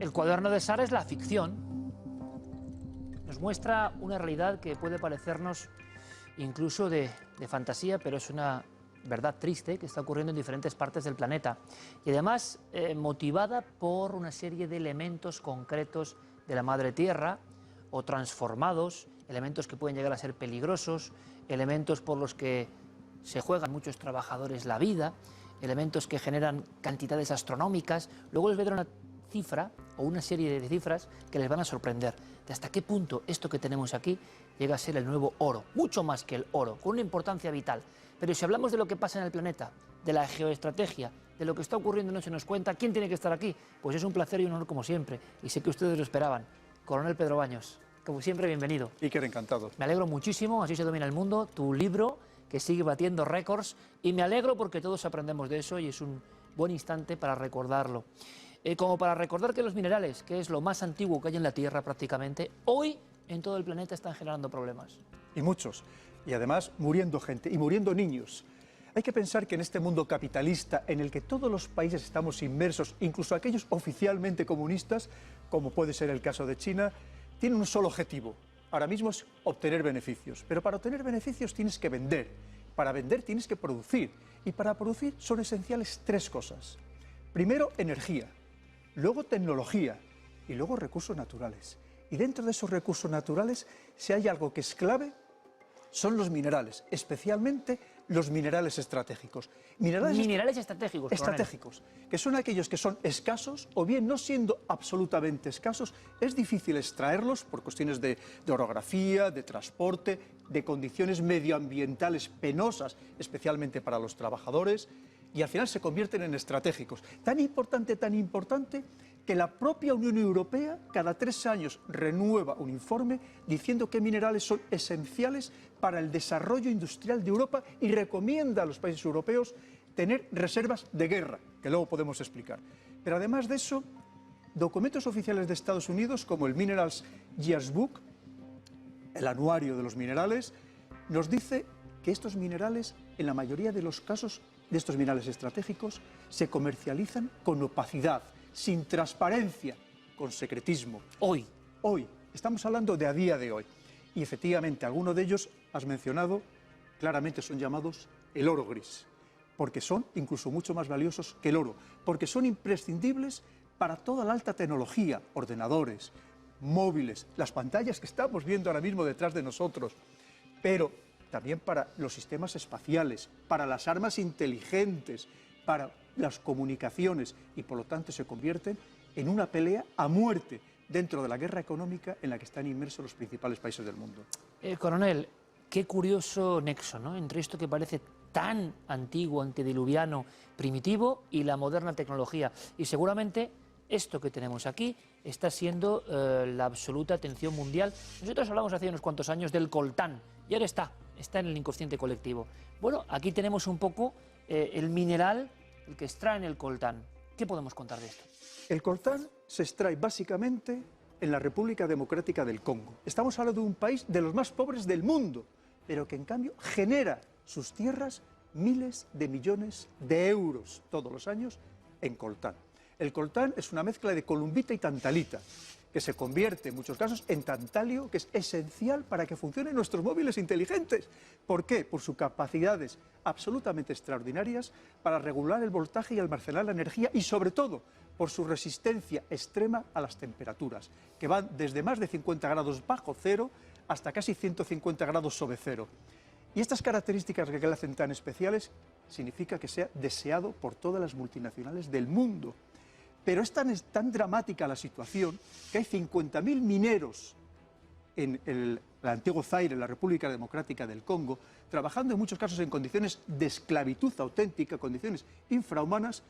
El cuaderno de Sara es la ficción. Nos muestra una realidad que puede parecernos incluso de fantasía, pero es una verdad triste que está ocurriendo en diferentes partes del planeta. Y además motivada por una serie de elementos concretos de la madre tierra o transformados, elementos que pueden llegar a ser peligrosos, elementos por los que se juegan muchos trabajadores la vida, elementos que generan cantidades astronómicas. Luego les voy a dar una cifra o una serie de cifras que les van a sorprender de hasta qué punto esto que tenemos aquí llega a ser el nuevo oro, mucho más que el oro, con una importancia vital. Pero si hablamos de lo que pasa en el planeta, de la geoestrategia, de lo que está ocurriendo no se nos cuenta, ¿quién tiene que estar aquí? Pues es un placer y un honor como siempre, y sé que ustedes lo esperaban. Coronel Pedro Baños, como siempre, bienvenido. Iker, encantado. Me alegro muchísimo, Así se domina el mundo, tu libro que sigue batiendo récords, y me alegro porque todos aprendemos de eso y es un buen instante para recordarlo. Como para recordar que los minerales, que es lo más antiguo que hay en la Tierra prácticamente, hoy en todo el planeta están generando problemas. Y muchos. Y además muriendo gente, y muriendo niños. Hay que pensar que en este mundo capitalista, en el que todos los países estamos inmersos, incluso aquellos oficialmente comunistas, como puede ser el caso de China, tienen un solo objetivo. Ahora mismo es obtener beneficios. Pero para obtener beneficios tienes que vender. Para vender tienes que producir. Y para producir son esenciales tres cosas. Primero, energía. Luego, tecnología. Y luego, recursos naturales. Y dentro de esos recursos naturales, si hay algo que es clave, son los minerales, especialmente los minerales estratégicos. Minerales estratégicos. Estratégicos, que son aquellos que son escasos, o bien no siendo absolutamente escasos, es difícil extraerlos por cuestiones de orografía, de transporte, de condiciones medioambientales penosas, especialmente para los trabajadores, y al final se convierten en estratégicos. Tan importante, que la propia Unión Europea cada 3 años renueva un informe diciendo qué minerales son esenciales para el desarrollo industrial de Europa y recomienda a los países europeos tener reservas de guerra, que luego podemos explicar. Pero además de eso, documentos oficiales de Estados Unidos como el Minerals Yearbook, el anuario de los minerales, nos dice que estos minerales, en la mayoría de los casos de estos minerales estratégicos, se comercializan con opacidad, sin transparencia, con secretismo. Hoy, estamos hablando de a día de hoy. Y efectivamente, algunos de ellos, has mencionado, claramente son llamados el oro gris, porque son incluso mucho más valiosos que el oro, porque son imprescindibles para toda la alta tecnología, ordenadores, móviles, las pantallas que estamos viendo ahora mismo detrás de nosotros, pero también para los sistemas espaciales, para las armas inteligentes, para las comunicaciones, y por lo tanto se convierten en una pelea a muerte dentro de la guerra económica en la que están inmersos los principales países del mundo. Coronel, qué curioso nexo, ¿no?, entre esto que parece tan antiguo, antediluviano, primitivo, y la moderna tecnología. Y seguramente esto que tenemos aquí está siendo la absoluta atención mundial. Nosotros hablamos hace unos cuantos años del coltán, y ahora está en el inconsciente colectivo. Bueno, aquí tenemos un poco el mineral, el que extraen el coltán. ¿Qué podemos contar de esto? El coltán se extrae básicamente en la República Democrática del Congo. Estamos hablando de un país de los más pobres del mundo, pero que en cambio genera sus tierras miles de millones de euros todos los años en coltán. El coltán es una mezcla de columbita y tantalita, que se convierte en muchos casos en tantalio, que es esencial para que funcionen nuestros móviles inteligentes. ¿Por qué? Por sus capacidades absolutamente extraordinarias para regular el voltaje y almacenar la energía, y sobre todo por su resistencia extrema a las temperaturas, que van desde más de 50 grados bajo cero hasta casi 150 grados sobre cero. Y estas características que le hacen tan especiales significa que sea deseado por todas las multinacionales del mundo. Pero es tan dramática la situación que hay 50.000 mineros en el antiguo Zaire, en la República Democrática del Congo, trabajando en muchos casos en condiciones de esclavitud auténtica, condiciones infrahumanas,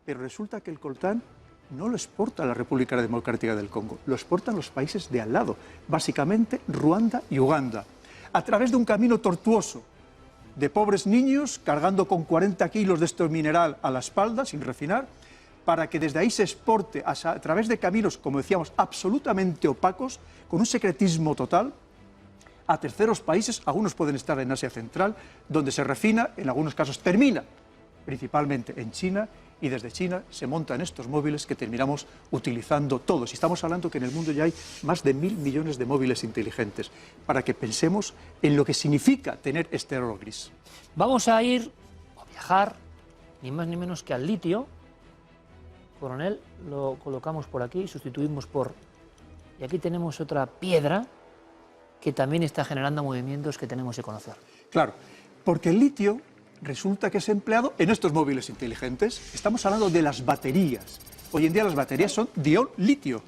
pero resulta que el coltán no lo exporta la República Democrática del Congo, lo exportan los países de al lado, básicamente Ruanda y Uganda, a través de un camino tortuoso de pobres niños cargando con 40 kilos de este mineral a la espalda, sin refinar, para que desde ahí se exporte a través de caminos, como decíamos, absolutamente opacos, con un secretismo total, a terceros países. Algunos pueden estar en Asia Central, donde se refina, en algunos casos termina, principalmente en China y desde China se montan estos móviles que terminamos utilizando todos. Y estamos hablando que en el mundo ya hay más de 1.000 millones de móviles inteligentes, para que pensemos en lo que significa tener este oro gris. Vamos a ir, a viajar, ni más ni menos que al litio. Coronel, lo colocamos por aquí, sustituimos por... Y aquí tenemos otra piedra que también está generando movimientos que tenemos que conocer. Claro, porque el litio resulta que es empleado en estos móviles inteligentes. Estamos hablando de las baterías. Hoy en día las baterías son de ion litio,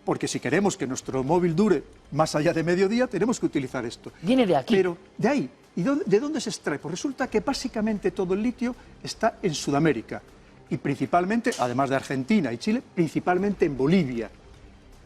porque si queremos que nuestro móvil dure más allá de mediodía, tenemos que utilizar esto. Viene de aquí. Pero de ahí, ¿y de dónde se extrae? Pues resulta que básicamente todo el litio está en Sudamérica, y principalmente, además de Argentina y Chile, principalmente en Bolivia.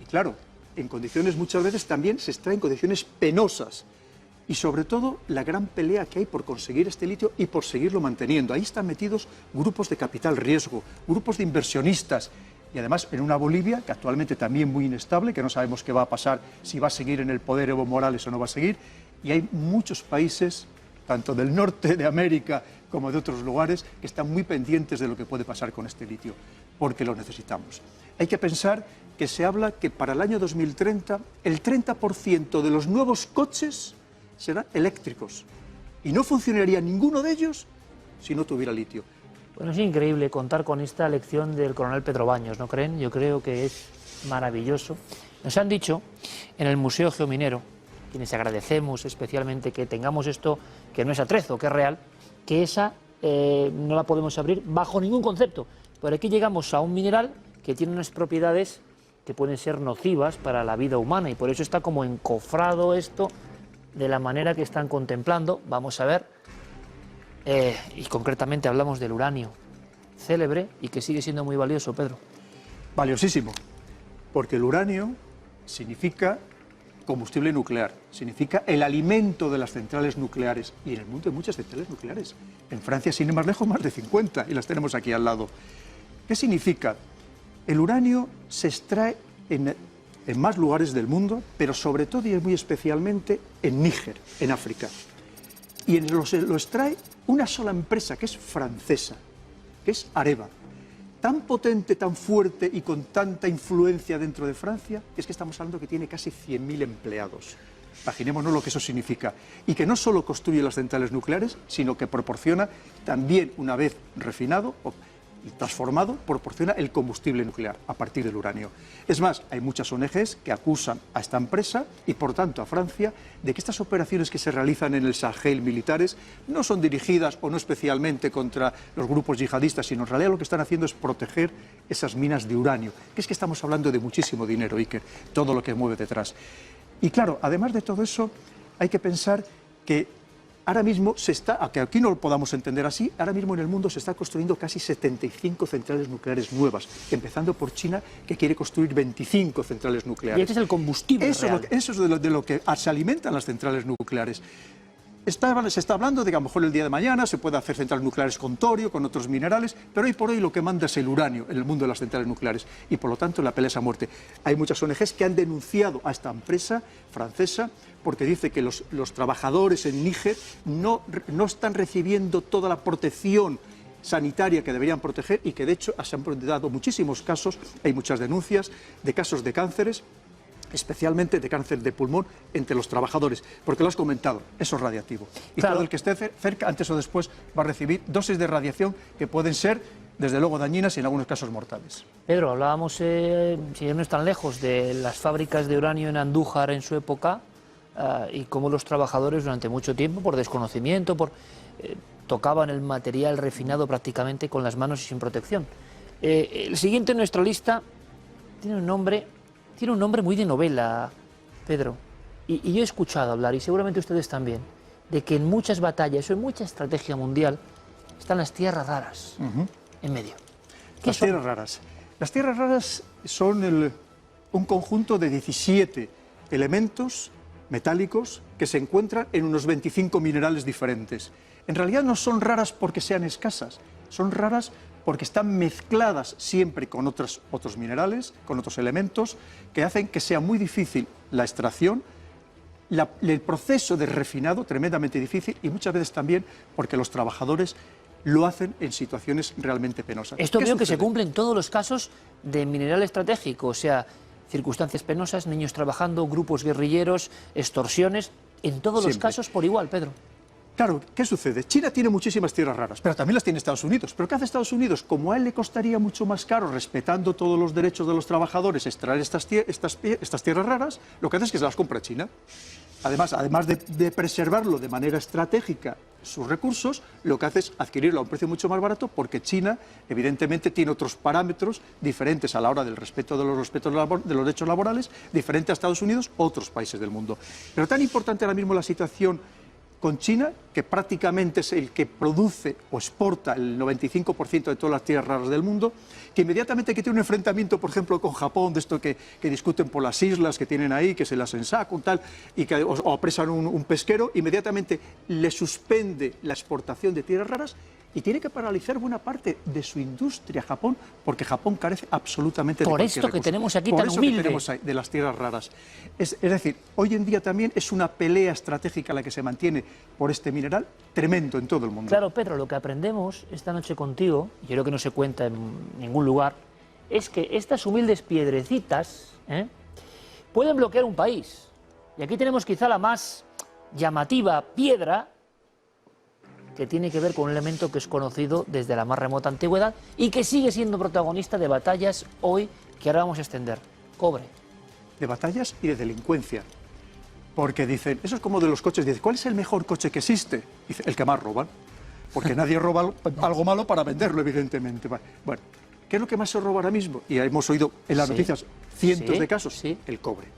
Y claro, en condiciones muchas veces también se extrae en condiciones penosas. Y sobre todo la gran pelea que hay por conseguir este litio y por seguirlo manteniendo. Ahí están metidos grupos de capital riesgo, grupos de inversionistas. Y además en una Bolivia que actualmente también muy inestable, que no sabemos qué va a pasar, si va a seguir en el poder Evo Morales o no va a seguir. Y hay muchos países, tanto del norte de América como de otros lugares, que están muy pendientes de lo que puede pasar con este litio, porque lo necesitamos. Hay que pensar que se habla que para el año 2030 el 30% de los nuevos coches serán eléctricos y no funcionaría ninguno de ellos si no tuviera litio. Bueno, es increíble contar con esta lección del coronel Pedro Baños, ¿no creen? Yo creo que es maravilloso. Nos han dicho en el Museo Geominero, quienes agradecemos especialmente que tengamos esto, que no es atrezo, que es real, que esa no la podemos abrir bajo ningún concepto. Por aquí llegamos a un mineral que tiene unas propiedades que pueden ser nocivas para la vida humana y por eso está como encofrado esto de la manera que están contemplando. Vamos a ver, y concretamente hablamos del uranio, célebre y que sigue siendo muy valioso, Pedro. Valiosísimo, porque el uranio significa combustible nuclear, significa el alimento de las centrales nucleares, y en el mundo hay muchas centrales nucleares. En Francia, sin ir más lejos, más de 50, y las tenemos aquí al lado. ¿Qué significa? El uranio se extrae en más lugares del mundo, pero sobre todo y muy especialmente en Níger, en África. Y lo extrae una sola empresa, que es francesa, que es Areva. Tan potente, tan fuerte y con tanta influencia dentro de Francia, es que estamos hablando que tiene casi 100.000 empleados. Imaginémonos lo que eso significa. Y que no solo construye las centrales nucleares, sino que proporciona también, una vez refinado y transformado, proporciona el combustible nuclear a partir del uranio. Es más, hay muchas ONGs que acusan a esta empresa y por tanto a Francia de que estas operaciones que se realizan en el Sahel militares no son dirigidas o no especialmente contra los grupos yihadistas, sino en realidad lo que están haciendo es proteger esas minas de uranio, que es que estamos hablando de muchísimo dinero, Iker, todo lo que mueve detrás. Y claro, además de todo eso, hay que pensar que ahora mismo aunque aquí no lo podamos entender así, ahora mismo en el mundo se está construyendo casi 75 centrales nucleares nuevas, empezando por China, que quiere construir 25 centrales nucleares. Y este es el combustible real. Eso es de lo que se alimentan las centrales nucleares. Se está hablando de que a lo mejor el día de mañana se puede hacer centrales nucleares con torio, con otros minerales, pero hoy por hoy lo que manda es el uranio en el mundo de las centrales nucleares y por lo tanto la pelea es a muerte. Hay muchas ONGs que han denunciado a esta empresa francesa porque dice que los trabajadores en Níger no están recibiendo toda la protección sanitaria que deberían proteger y que de hecho se han dado muchísimos casos, hay muchas denuncias de casos de cánceres, especialmente de cáncer de pulmón entre los trabajadores, porque lo has comentado, eso es radiactivo. Y claro, todo el que esté cerca, antes o después, va a recibir dosis de radiación que pueden ser, desde luego, dañinas y en algunos casos mortales. Pedro, hablábamos, si no están lejos, de las fábricas de uranio en Andújar en su época y cómo los trabajadores durante mucho tiempo, por desconocimiento, tocaban el material refinado prácticamente con las manos y sin protección. El siguiente en nuestra lista tiene un nombre muy de novela, Pedro. Y yo he escuchado hablar, y seguramente ustedes también, de que en muchas batallas o en mucha estrategia mundial están las tierras raras en medio. Las tierras raras. Las tierras raras son un conjunto de 17 elementos metálicos que se encuentran en unos 25 minerales diferentes. En realidad no son raras porque sean escasas, son raras porque están mezcladas siempre con otros minerales, con otros elementos, que hacen que sea muy difícil la extracción, el proceso de refinado tremendamente difícil y muchas veces también porque los trabajadores lo hacen en situaciones realmente penosas. Esto veo que se sucede? cumple en todos los casos de mineral estratégico, o sea, circunstancias penosas, niños trabajando, grupos guerrilleros, extorsiones, en todos los Siempre. casos por igual, Pedro. Claro, ¿qué sucede? China tiene muchísimas tierras raras, pero también las tiene Estados Unidos. ¿Pero qué hace Estados Unidos? Como a él le costaría mucho más caro, respetando todos los derechos de los trabajadores, extraer estas tierras raras, lo que hace es que se las compra China. Además de preservarlo de manera estratégica sus recursos, lo que hace es adquirirlo a un precio mucho más barato, porque China, evidentemente, tiene otros parámetros diferentes a la hora del respeto de los derechos laborales, diferente a Estados Unidos u otros países del mundo. Pero tan importante ahora mismo la situación con China, que prácticamente es el que produce o exporta el 95% de todas las tierras raras del mundo, que inmediatamente que tiene un enfrentamiento, por ejemplo, con Japón, de esto que discuten por las islas que tienen ahí, que se las ensacan, tal, y que o apresan un pesquero, inmediatamente le suspende la exportación de tierras raras y tiene que paralizar buena parte de su industria Japón, porque Japón carece absolutamente de cualquier Por esto que recurso. tenemos aquí Por tan eso humilde. que tenemos ahí, de las tierras raras. Es decir, hoy en día también es una pelea estratégica la que se mantiene por este mineral tremendo en todo el mundo. Claro, Pedro, lo que aprendemos esta noche contigo, y creo que no se cuenta en ningún lugar, es que estas humildes piedrecitas pueden bloquear un país. Y aquí tenemos quizá la más llamativa piedra, que tiene que ver con un elemento que es conocido desde la más remota antigüedad y que sigue siendo protagonista de batallas hoy que ahora vamos a extender. Cobre. De batallas y de delincuencia. Porque dicen, eso es como de los coches, dicen, ¿cuál es el mejor coche que existe? Dice, el que más roban. Porque nadie roba algo malo para venderlo, evidentemente. Bueno, ¿qué es lo que más se roba ahora mismo? Y hemos oído en las noticias cientos de casos. El cobre.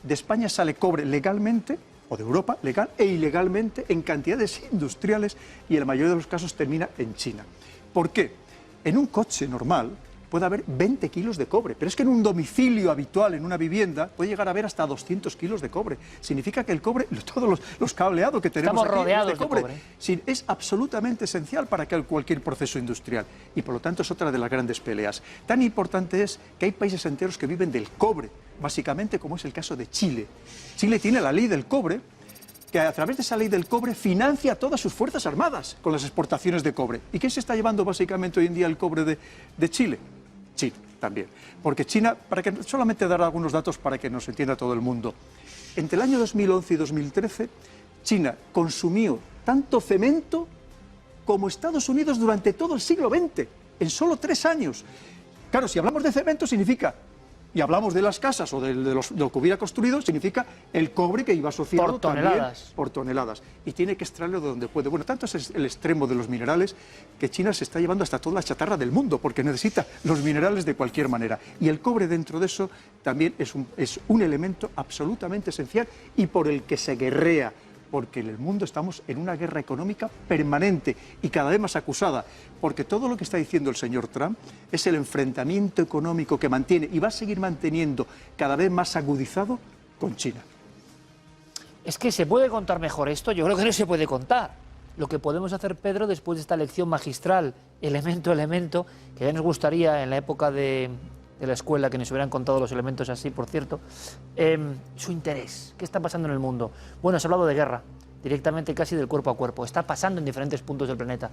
De España sale cobre legalmente, o de Europa, legal e ilegalmente, en cantidades industriales, y en la mayoría de los casos termina en China. ¿Por qué? En un coche normal puede haber 20 kilos de cobre, pero es que en un domicilio habitual, en una vivienda, puede llegar a haber hasta 200 kilos de cobre. Significa que el cobre, todos los cableados que tenemos Estamos aquí rodeados es de cobre. cobre. Sí, es absolutamente esencial para cualquier proceso industrial, y por lo tanto es otra de las grandes peleas. Tan importante es que hay países enteros que viven del cobre, básicamente, como es el caso de Chile. Chile tiene la ley del cobre, que a través de esa ley del cobre financia todas sus fuerzas armadas con las exportaciones de cobre. ¿Y qué se está llevando básicamente hoy en día el cobre de Chile? China también. Porque China, solamente dar algunos datos para que nos entienda todo el mundo. Entre el año 2011 y 2013, China consumió tanto cemento como Estados Unidos durante todo el siglo XX, en solo 3 años. Claro, si hablamos de cemento significa, y hablamos de las casas o de lo que hubiera construido, significa el cobre que iba asociado por toneladas. También por toneladas. Y tiene que extraerlo de donde puede. Bueno, tanto es el extremo de los minerales que China se está llevando hasta toda la chatarra del mundo, porque necesita los minerales de cualquier manera. Y el cobre dentro de eso también es un elemento absolutamente esencial y por el que se guerrea, porque en el mundo estamos en una guerra económica permanente y cada vez más acusada, porque todo lo que está diciendo el señor Trump es el enfrentamiento económico que mantiene y va a seguir manteniendo cada vez más agudizado con China. Es que se puede contar mejor esto, yo creo que no se puede contar. Lo que podemos hacer, Pedro, después de esta lección magistral, elemento a elemento, que ya nos gustaría en la época de la escuela que nos hubieran contado los elementos así, por cierto, su interés. ¿Qué está pasando en el mundo? Bueno, has hablado de guerra, directamente casi del cuerpo a cuerpo. Está pasando en diferentes puntos del planeta.